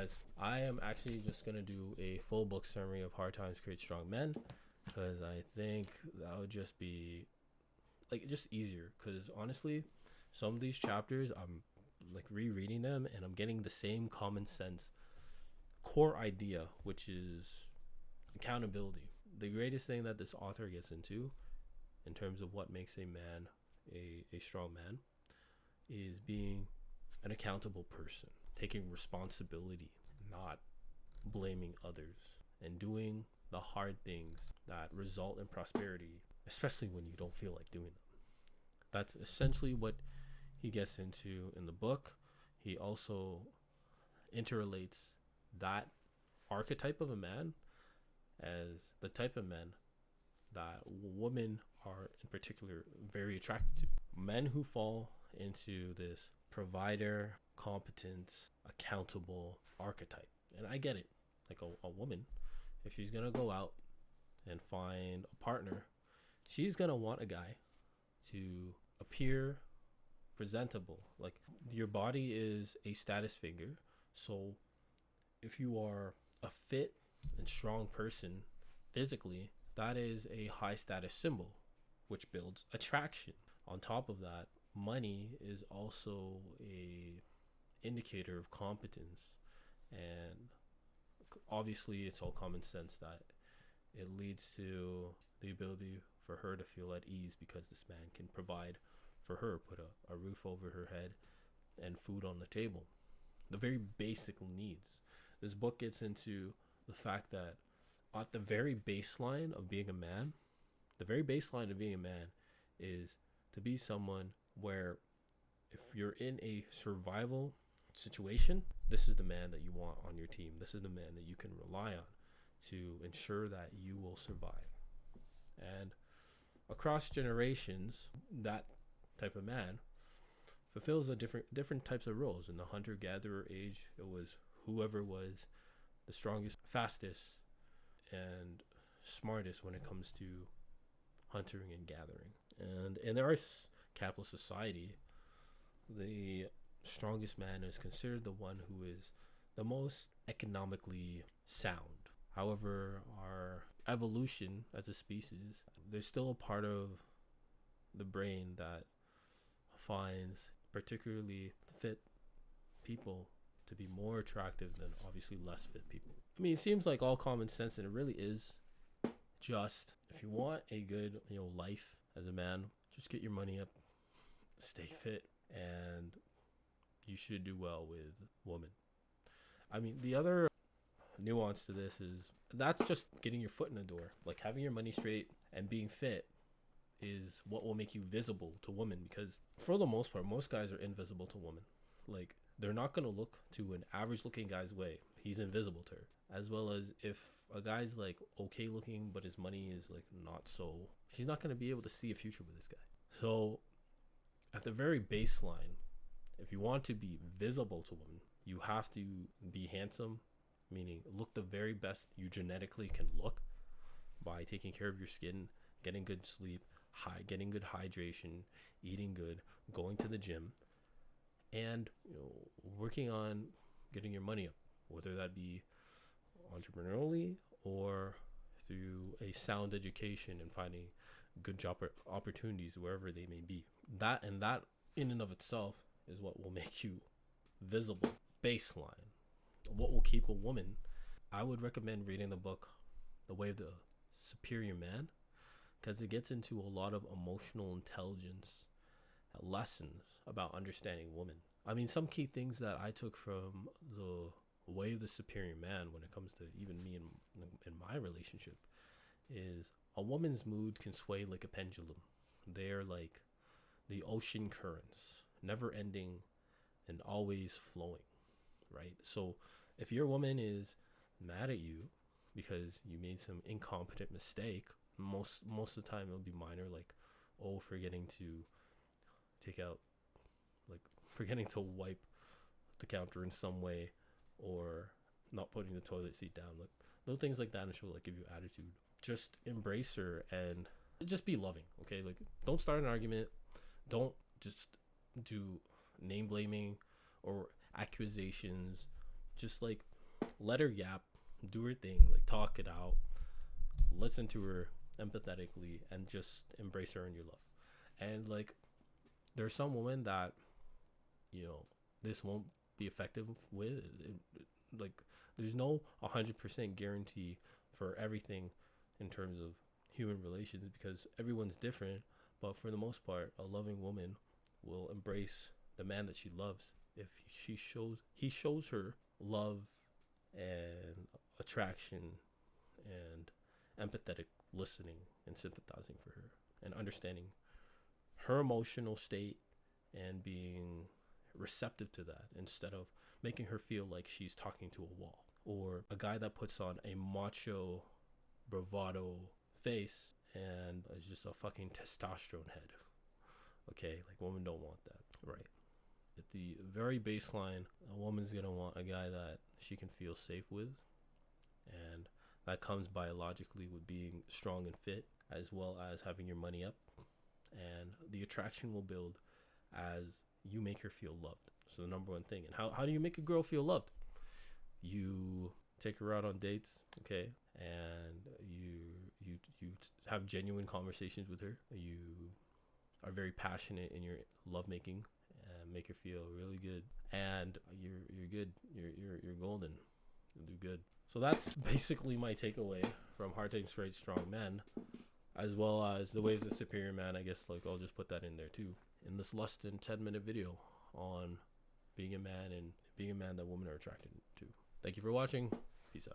guys. I am actually just gonna do a full book summary of Hard Times Create Strong Men because I think that would just be like just easier. Because honestly, some of these chapters I'm like rereading them and I'm getting the same common sense core idea, which is accountability. The greatest thing that this author gets into, in terms of what makes a man a strong man, is being an accountable person, taking responsibility, not blaming others, and doing the hard things that result in prosperity, especially when you don't feel like doing them. That's essentially what he gets into in the book. He also interrelates that archetype of a man as the type of men that women are in particular very attracted to. Men who fall into this provider, competent, accountable archetype. And I get it. Like a woman, if she's going to go out and find a partner, she's going to want a guy to appear presentable. Like, your body is a status figure. So if you are a fit and strong person physically, that is a high status symbol, which builds attraction. On top of that, money is also a indicator of competence, and obviously it's all common sense that it leads to the ability for her to feel at ease because this man can provide for her, put a roof over her head and food on the table, the very basic needs. This book gets into the fact that at the very baseline of being a man, is to be someone where if you're in a survival situation, this is the man that you want on your team. This is the man that you can rely on to ensure that you will survive. And across generations, that type of man fulfills a different types of roles. In the hunter-gatherer age, it was whoever was the strongest, fastest, and smartest when it comes to hunting and gathering. And in our capitalist society, the strongest man is considered the one who is the most economically sound. However, our evolution as a species, there's still a part of the brain that finds particularly fit people to be more attractive than obviously less fit people. I mean, it seems like all common sense, and it really is. Just if you want a good, life as a man, just get your money up, stay fit, and you should do well with women. I mean, the other nuance to this is that's just getting your foot in the door. Like, having your money straight and being fit is what will make you visible to women, because for the most part, most guys are invisible to women. Like, they're not going to look to an average looking guy's way. He's invisible to her. As well as if a guy's like okay looking, but his money is like not so, she's not going to be able to see a future with this guy. So at the very baseline, if you want to be visible to women, you have to be handsome, meaning look the very best you genetically can look by taking care of your skin, getting good sleep, getting good hydration, eating good, going to the gym, and working on getting your money up, whether that be entrepreneurially or through a sound education and finding good job opportunities wherever they may be. That in and of itself is what will make you visible. Baseline. What will keep a woman? I would recommend reading the book The Way of the Superior Man, because it gets into a lot of emotional intelligence lessons about understanding women. I mean, some key things that I took from The Way of the Superior Man when it comes to even me in my relationship is a woman's mood can sway like a pendulum. They're like the ocean currents, never ending and always flowing, right? So if your woman is mad at you because you made some incompetent mistake, most of the time it'll be minor, like forgetting to wipe the counter in some way, or not putting the toilet seat down, like little things like that, and she'll like give you attitude. Just embrace her and just be loving, okay? Like, don't start an argument, don't just do name blaming or accusations. Just like let her yap, do her thing, like talk it out, listen to her empathetically, and just embrace her in your love. And like, there's some women that, you know, this won't be effective with. Like, there's no 100% guarantee for everything in terms of human relations, because everyone's different. But for the most part, a loving woman will embrace the man that she loves if he shows her love and attraction and empathetic listening and sympathizing for her and understanding her emotional state and being receptive to that, instead of making her feel like she's talking to a wall. Or a guy that puts on a macho bravado face and is just a fucking testosterone head. Okay, like, women don't want that, right? At the very baseline, a woman's gonna want a guy that she can feel safe with, and that comes biologically with being strong and fit, as well as having your money up. And the attraction will build as you make her feel loved. So the number one thing. And how do you make a girl feel loved? You take her out on dates, okay, and you have genuine conversations with her. You are very passionate in your lovemaking and make her feel really good. And you're good. You're golden. You'll do good. So that's basically my takeaway from Hard Times Straight Strong Men, as well as the ways of superior man. I guess, like, I'll just put that in there too, in this less than 10-minute video on being a man and being a man that women are attracted to. Thank you for watching. Peace out.